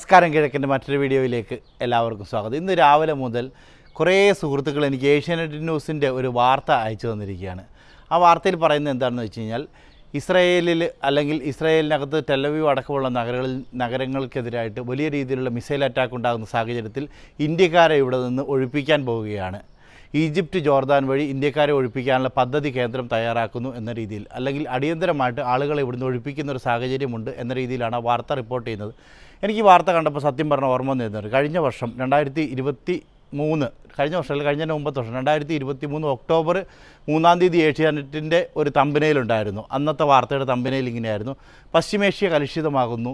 നമസ്കാരം. കിഴക്കിൻ്റെ മറ്റൊരു വീഡിയോയിലേക്ക് എല്ലാവർക്കും സ്വാഗതം. ഇന്ന് രാവിലെ മുതൽ കുറേ സുഹൃത്തുക്കൾ എനിക്ക് ഏഷ്യാനെറ്റ് ന്യൂസിൻ്റെ ഒരു വാർത്ത അയച്ചു തന്നിരിക്കുകയാണ്. ആ വാർത്തയിൽ പറയുന്നത് എന്താണെന്ന് വെച്ച് കഴിഞ്ഞാൽ ഇസ്രായേലിൽ അല്ലെങ്കിൽ ഇസ്രായേലിനകത്ത് ടെലവീവ് അടക്കമുള്ള നഗരങ്ങൾക്കെതിരായിട്ട് വലിയ രീതിയിലുള്ള മിസൈൽ അറ്റാക്ക് ഉണ്ടാകുന്ന സാഹചര്യത്തിൽ ഇന്ത്യക്കാരെ ഇവിടെ നിന്ന് ഒഴിപ്പിക്കാൻ പോവുകയാണ്. ഈജിപ്റ്റ്, ജോർദാൻ വഴി ഇന്ത്യക്കാരെ ഒഴിപ്പിക്കാനുള്ള പദ്ധതി കേന്ദ്രം തയ്യാറാക്കുന്നു എന്ന രീതിയിൽ, അല്ലെങ്കിൽ അടിയന്തരമായിട്ട് ആളുകളെ ഇവിടുന്ന് ഒഴിപ്പിക്കുന്ന ഒരു സാഹചര്യമുണ്ട് എന്ന രീതിയിലാണ് ആ വാർത്ത റിപ്പോർട്ട് ചെയ്യുന്നത്. എനിക്ക് ഈ വാർത്ത കണ്ടപ്പോൾ സത്യം പറഞ്ഞ ഓർമ്മ വന്നിരുന്നത് കഴിഞ്ഞ വർഷം 2023 കഴിഞ്ഞ വർഷം കഴിഞ്ഞ മുമ്പത്തെ വർഷം 2023 ഒക്ടോബർ 3 ഏഷ്യാനെറ്റിൻ്റെ ഒരു തമ്പനയിലുണ്ടായിരുന്നു. അന്നത്തെ വാർത്തയുടെ തമ്പനയിൽ ഇങ്ങനെയായിരുന്നു: പശ്ചിമേഷ്യ കലുഷിതമാകുന്നു,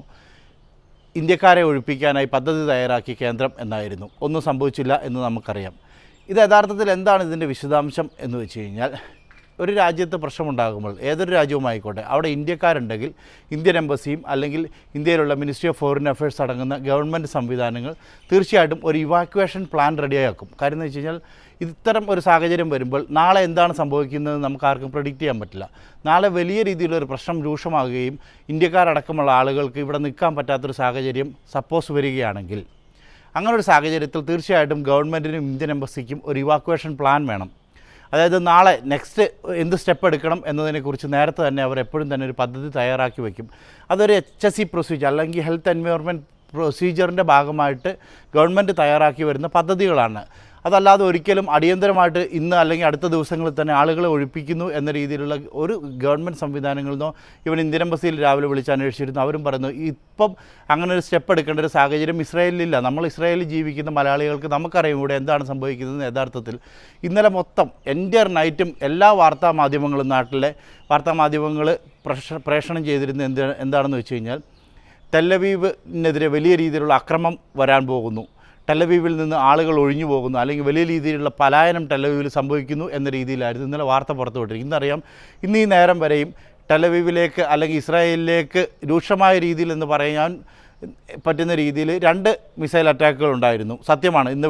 ഇന്ത്യക്കാരെ ഒഴിപ്പിക്കാനായി പദ്ധതി തയ്യാറാക്കി കേന്ദ്രം എന്നായിരുന്നു. ഒന്നും സംഭവിച്ചില്ല എന്ന് നമുക്കറിയാം. ഇത് യഥാർത്ഥത്തിൽ എന്താണ് ഇതിൻ്റെ വിശദാംശം എന്ന് വെച്ച് കഴിഞ്ഞാൽ, ഒരു രാജ്യത്ത് പ്രശ്നമുണ്ടാകുമ്പോൾ ഏതൊരു രാജ്യവുമായിക്കോട്ടെ അവിടെ ഇന്ത്യക്കാരുണ്ടെങ്കിൽ ഇന്ത്യൻ എംബസിയും അല്ലെങ്കിൽ ഇന്ത്യയിലുള്ള മിനിസ്ട്രി ഓഫ് ഫോറിൻ അഫയേഴ്സ് അടങ്ങുന്ന ഗവൺമെൻറ് സംവിധാനങ്ങൾ തീർച്ചയായിട്ടും ഒരു ഇവാക്യുവേഷൻ പ്ലാൻ റെഡിയാക്കും. കാര്യം എന്ന് വെച്ച് കഴിഞ്ഞാൽ ഇത്തരം ഒരു സാഹചര്യം വരുമ്പോൾ നാളെ എന്താണ് സംഭവിക്കുന്നത് നമുക്ക് ആർക്കും പ്രെഡിക്റ്റ് ചെയ്യാൻ പറ്റില്ല. നാളെ വലിയ രീതിയിലൊരു പ്രശ്നം രൂക്ഷമാകുകയും ഇന്ത്യക്കാരടക്കമുള്ള ആളുകൾക്ക് ഇവിടെ നിൽക്കാൻ പറ്റാത്തൊരു സാഹചര്യം സപ്പോസ് വരികയാണെങ്കിൽ, അങ്ങനൊരു സാഹചര്യത്തിൽ തീർച്ചയായിട്ടും ഗവൺമെൻറ്റിനും ഇന്ത്യൻ എംബസിക്കും ഒരു ഇവാക്യുവേഷൻ പ്ലാൻ വേണം. അതായത് നാളെ നെക്സ്റ്റ് എന്ത് സ്റ്റെപ്പ് എടുക്കണം എന്നതിനെക്കുറിച്ച് നേരത്തെ തന്നെ അവർ എപ്പോഴും തന്നെ ഒരു പദ്ധതി തയ്യാറാക്കി വയ്ക്കും. അതൊരു HSE പ്രൊസീജിയർ അല്ലെങ്കിൽ ഹെൽത്ത് എൻവയോൺമെൻറ്റ് പ്രൊസീജിയറിൻ്റെ ഭാഗമായിട്ട് ഗവൺമെൻറ് തയ്യാറാക്കി വരുന്ന പദ്ധതികളാണ്. അതല്ലാതെ ഒരിക്കലും അടിയന്തരമായിട്ട് ഇന്ന് അല്ലെങ്കിൽ അടുത്ത ദിവസങ്ങളിൽ തന്നെ ആളുകളെ ഒഴിപ്പിക്കുന്നു എന്ന രീതിയിലുള്ള ഒരു ഗവൺമെൻറ് സംവിധാനങ്ങളിൽ നിന്നോ, ഇവൻ ഇന്ത്യൻ എംബസിയിൽ രാവിലെ വിളിച്ച് അന്വേഷിച്ചിരുന്നു. അവരും പറയുന്നു ഇപ്പം അങ്ങനെ ഒരു സ്റ്റെപ്പ് എടുക്കേണ്ട ഒരു സാഹചര്യം ഇസ്രായേലിലില്ല. നമ്മൾ ഇസ്രായേലിൽ ജീവിക്കുന്ന മലയാളികൾക്ക് നമുക്കറിയാം ഇവിടെ എന്താണ് സംഭവിക്കുന്നത്. യഥാർത്ഥത്തിൽ ഇന്നലെ മൊത്തം എൻ്റയർ നൈറ്റും എല്ലാ വാർത്താമാധ്യമങ്ങളും, നാട്ടിലെ വാർത്താമാധ്യമങ്ങൾ പ്രേഷണം ചെയ്തിരുന്നത് എന്താണെന്ന് വെച്ച് കഴിഞ്ഞാൽ, ടെലവീവിനെതിരെ വലിയ രീതിയിലുള്ള അക്രമം വരാൻ പോകുന്നു, ടെലവീവിൽ നിന്ന് ആളുകൾ ഒഴിഞ്ഞു പോകുന്നു, അല്ലെങ്കിൽ വലിയ രീതിയിലുള്ള പലായനം ടെലവീവിൽ സംഭവിക്കുന്നു എന്ന രീതിയിലായിരുന്നു ഇന്നലെ വാർത്ത പുറത്തുവിട്ടിരിക്കുന്നത്. ഇന്നറിയാം, ഇന്ന് ഈ നേരം വരെയും ടെലവീവിലേക്ക് അല്ലെങ്കിൽ ഇസ്രായേലിലേക്ക് രൂക്ഷമായ രീതിയിൽ എന്ന് പറയാൻ പറ്റുന്ന രീതിയിൽ 2 മിസൈൽ അറ്റാക്കുകൾ ഉണ്ടായിരുന്നു. സത്യമാണ്. ഇന്ന്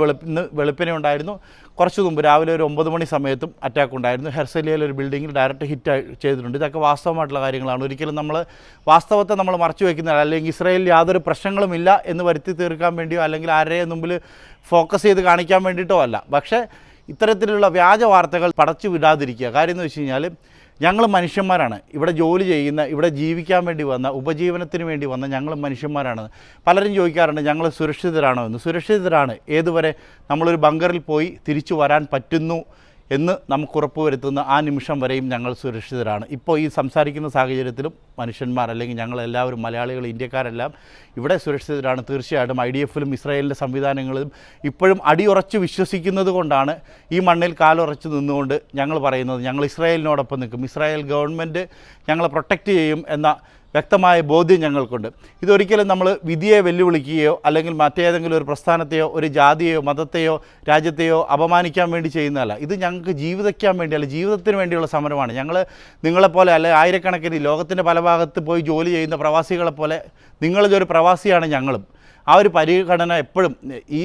വെളുപ്പിനെ ഉണ്ടായിരുന്നു. കുറച്ച് മുമ്പ് രാവിലെ ഒരു 9 മണി സമയത്തും അറ്റാക്ക് ഉണ്ടായിരുന്നു. ഹെർസലിയയിൽ ഒരു ബിൽഡിങ്ങിൽ ഡയറക്റ്റ് ഹിറ്റ് ചെയ്തിട്ടുണ്ട്. ഇതൊക്കെ വാസ്തവമായിട്ടുള്ള കാര്യങ്ങളാണ്. ഒരിക്കലും നമ്മൾ വാസ്തവത്തെ നമ്മൾ മറച്ചു വയ്ക്കുന്ന, അല്ലെങ്കിൽ ഇസ്രായേലിൽ യാതൊരു പ്രശ്നങ്ങളുമില്ല എന്ന് വരുത്തി തീർക്കാൻ വേണ്ടിയോ അല്ലെങ്കിൽ ആരുടെയും മുമ്പിൽ ഫോക്കസ് ചെയ്ത് കാണിക്കാൻ വേണ്ടിയിട്ടോ അല്ല. പക്ഷേ ഇത്തരത്തിലുള്ള വ്യാജ വാർത്തകൾ പടച്ചു വിടാതിരിക്കുക. കാര്യം എന്ന് വെച്ച് കഴിഞ്ഞാൽ, ഞങ്ങൾ മനുഷ്യന്മാരാണ്. ഇവിടെ ജോലി ചെയ്യുന്ന, ഇവിടെ ജീവിക്കാൻ വേണ്ടി വന്ന, ഉപജീവനത്തിന് വേണ്ടി വന്ന ഞങ്ങൾ മനുഷ്യന്മാരാണ്. പലരും ചോദിക്കാറുണ്ട് ഞങ്ങൾ സുരക്ഷിതരാണോ എന്ന്. സുരക്ഷിതരാണ്. ഏതുവരെ നമ്മളൊരു ബങ്കറിൽ പോയി തിരിച്ചു വരാൻ പറ്റുന്നു എന്ന് നമുക്ക് ഉറപ്പുവരുത്തുന്ന ആ നിമിഷം വരെയും ഞങ്ങൾ സുരക്ഷിതരാണ്. ഇപ്പോൾ ഈ സംസാരിക്കുന്ന സാഹചര്യത്തിലും മനുഷ്യന്മാർ, അല്ലെങ്കിൽ ഞങ്ങളെല്ലാവരും മലയാളികൾ, ഇന്ത്യക്കാരെല്ലാം ഇവിടെ സുരക്ഷിതരാണ്. തീർച്ചയായിട്ടും IDF-ലും ഇസ്രായേലിൻ്റെ സംവിധാനങ്ങളിലും ഇപ്പോഴും അടിയുറച്ച് വിശ്വസിക്കുന്നത് കൊണ്ടാണ് ഈ മണ്ണിൽ കാലുറച്ച് നിന്നുകൊണ്ട് ഞങ്ങൾ പറയുന്നത് ഞങ്ങൾ ഇസ്രായേലിനോടൊപ്പം നിൽക്കും, ഇസ്രായേൽ ഗവൺമെൻറ് ഞങ്ങളെ പ്രൊട്ടക്റ്റ് ചെയ്യും എന്ന വ്യക്തമായ ബോധ്യം ഞങ്ങൾക്കുണ്ട്. ഇതൊരിക്കലും നമ്മൾ വിധിയെ വെല്ലുവിളിക്കുകയോ അല്ലെങ്കിൽ മറ്റേതെങ്കിലും ഒരു പ്രസ്ഥാനത്തെയോ ഒരു ജാതിയെയോ മതത്തെയോ രാജ്യത്തെയോ അപമാനിക്കാൻ വേണ്ടി ചെയ്യുന്നതല്ല. ഇത് ഞങ്ങൾക്ക് ജീവിക്കാൻ വേണ്ടിയല്ല, ജീവിതത്തിന് വേണ്ടിയുള്ള സമരമാണ്. ഞങ്ങൾ നിങ്ങളെപ്പോലെ അല്ലെ ആയിരക്കണക്കിന് ലോകത്തിൻ്റെ പല ഭാഗത്ത് പോയി ജോലി ചെയ്യുന്ന പ്രവാസികളെപ്പോലെ നിങ്ങളിതൊരു പ്രവാസിയാണ് ഞങ്ങളും. ആ ഒരു പരിഗണന എപ്പോഴും ഈ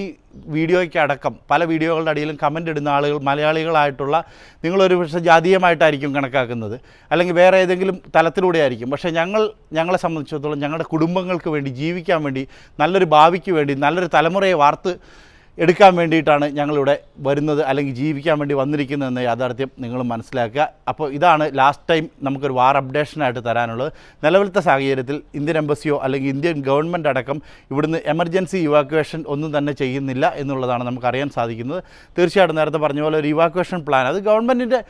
വീഡിയോയ്ക്ക് അടക്കം പല വീഡിയോകളുടെ അടിയിലും കമൻ്റ് ഇടുന്ന ആളുകൾ മലയാളികളായിട്ടുള്ള നിങ്ങളൊരു പക്ഷേ ജാതീയമായിട്ടായിരിക്കും കണക്കാക്കുന്നത്, അല്ലെങ്കിൽ വേറെ ഏതെങ്കിലും തലത്തിലൂടെ ആയിരിക്കും. പക്ഷേ ഞങ്ങളെ സംബന്ധിച്ചിടത്തോളം ഞങ്ങളുടെ കുടുംബങ്ങൾക്ക് വേണ്ടി, ജീവിക്കാൻ വേണ്ടി, നല്ലൊരു ഭാവിക്ക് വേണ്ടി, നല്ലൊരു തലമുറയെ വാർത്ത് എടുക്കാൻ വേണ്ടിയിട്ടാണ് ഞങ്ങളിവിടെ വരുന്നത്, അല്ലെങ്കിൽ ജീവിക്കാൻ വേണ്ടി വന്നിരിക്കുന്നതെന്ന യാഥാർത്ഥ്യം നിങ്ങൾ മനസ്സിലാക്കുക. അപ്പോൾ ഇതാണ് ലാസ്റ്റ് ടൈം നമുക്കൊരു വാർ അപ്ഡേഷനായിട്ട് തരാനുള്ളത്. നിലവിലത്തെ സാഹചര്യത്തിൽ ഇന്ത്യൻ എംബസിയോ അല്ലെങ്കിൽ ഇന്ത്യൻ ഗവൺമെൻറ് അടക്കം ഇവിടുന്ന് എമർജൻസി ഇവാക്യുവേഷൻ ഒന്നും തന്നെ ചെയ്യുന്നില്ല എന്നുള്ളതാണ് നമുക്കറിയാൻ സാധിക്കുന്നത്. തീർച്ചയായിട്ടും നേരത്തെ പറഞ്ഞ പോലെ ഒരു ഇവാക്യുവേഷൻ പ്ലാൻ അത് ഗവൺമെൻറ്റിൻ്റെ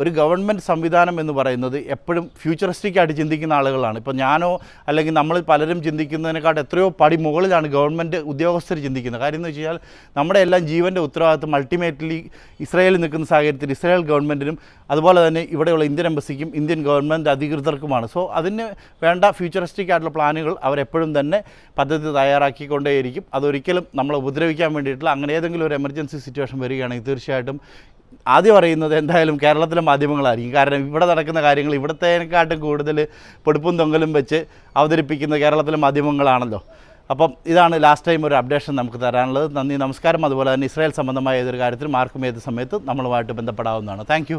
ഒരു ഗവൺമെൻറ് സംവിധാനം എന്ന് പറയുന്നത് എപ്പോഴും ഫ്യൂച്ചറിസ്റ്റിക്കായിട്ട് ചിന്തിക്കുന്ന ആളുകളാണ്. ഇപ്പോൾ ഞാനോ അല്ലെങ്കിൽ നമ്മൾ പലരും ചിന്തിക്കുന്നതിനെക്കാട്ട് എത്രയോ പടി മുകളിലാണ് ഗവൺമെൻറ് ഉദ്യോഗസ്ഥർ ചിന്തിക്കുന്നത്. കാര്യം എന്ന് വെച്ച് കഴിഞ്ഞാൽ, നമ്മുടെ എല്ലാം ജീവൻ്റെ ഉത്തരവാദിത്വം അൾട്ടിമേറ്റ്ലി ഇസ്രായേലിൽ നിൽക്കുന്ന സാഹചര്യത്തിൽ ഇസ്രായേൽ ഗവൺമെൻറ്റിനും അതുപോലെ തന്നെ ഇവിടെയുള്ള ഇന്ത്യൻ എംബസിക്കും ഇന്ത്യൻ ഗവൺമെൻറ് അധികൃതർക്കുമാണ്. സോ അതിന് വേണ്ട ഫ്യൂച്ചറിസ്റ്റിക് ആയിട്ടുള്ള പ്ലാനുകൾ അവരെപ്പോഴും തന്നെ പദ്ധതി തയ്യാറാക്കിക്കൊണ്ടേയിരിക്കും. അതൊരിക്കലും നമ്മളെ ഉപദ്രവിക്കാൻ വേണ്ടിയിട്ടുള്ള അങ്ങനെ ഏതെങ്കിലും ഒരു എമർജൻസി സിറ്റുവേഷൻ വരികയാണെങ്കിൽ തീർച്ചയായിട്ടും ആദ്യം അറിയുന്നത് എന്തായാലും കേരളത്തിലെ മാധ്യമങ്ങളായിരിക്കും. കാരണം ഇവിടെ നടക്കുന്ന കാര്യങ്ങൾ ഇവിടത്തേക്കാട്ടും കൂടുതൽ പൊടുപ്പും തൊങ്ങലും വെച്ച് അവതരിപ്പിക്കുന്ന കേരളത്തിലെ മാധ്യമങ്ങളാണല്ലോ. അപ്പം ഇതാണ് ലാസ്റ്റ് ടൈം ഒരു അപ്ഡേഷൻ നമുക്ക് തരാനുള്ളത്. നന്ദി, നമസ്കാരം. അതുപോലെ തന്നെ ഇസ്രായേൽ സംബന്ധമായ ഏതൊരു കാര്യത്തിലും ആർക്കും ഏത് സമയത്തും നമ്മളുമായിട്ട് ബന്ധപ്പെടാവുന്നതാണ്. താങ്ക്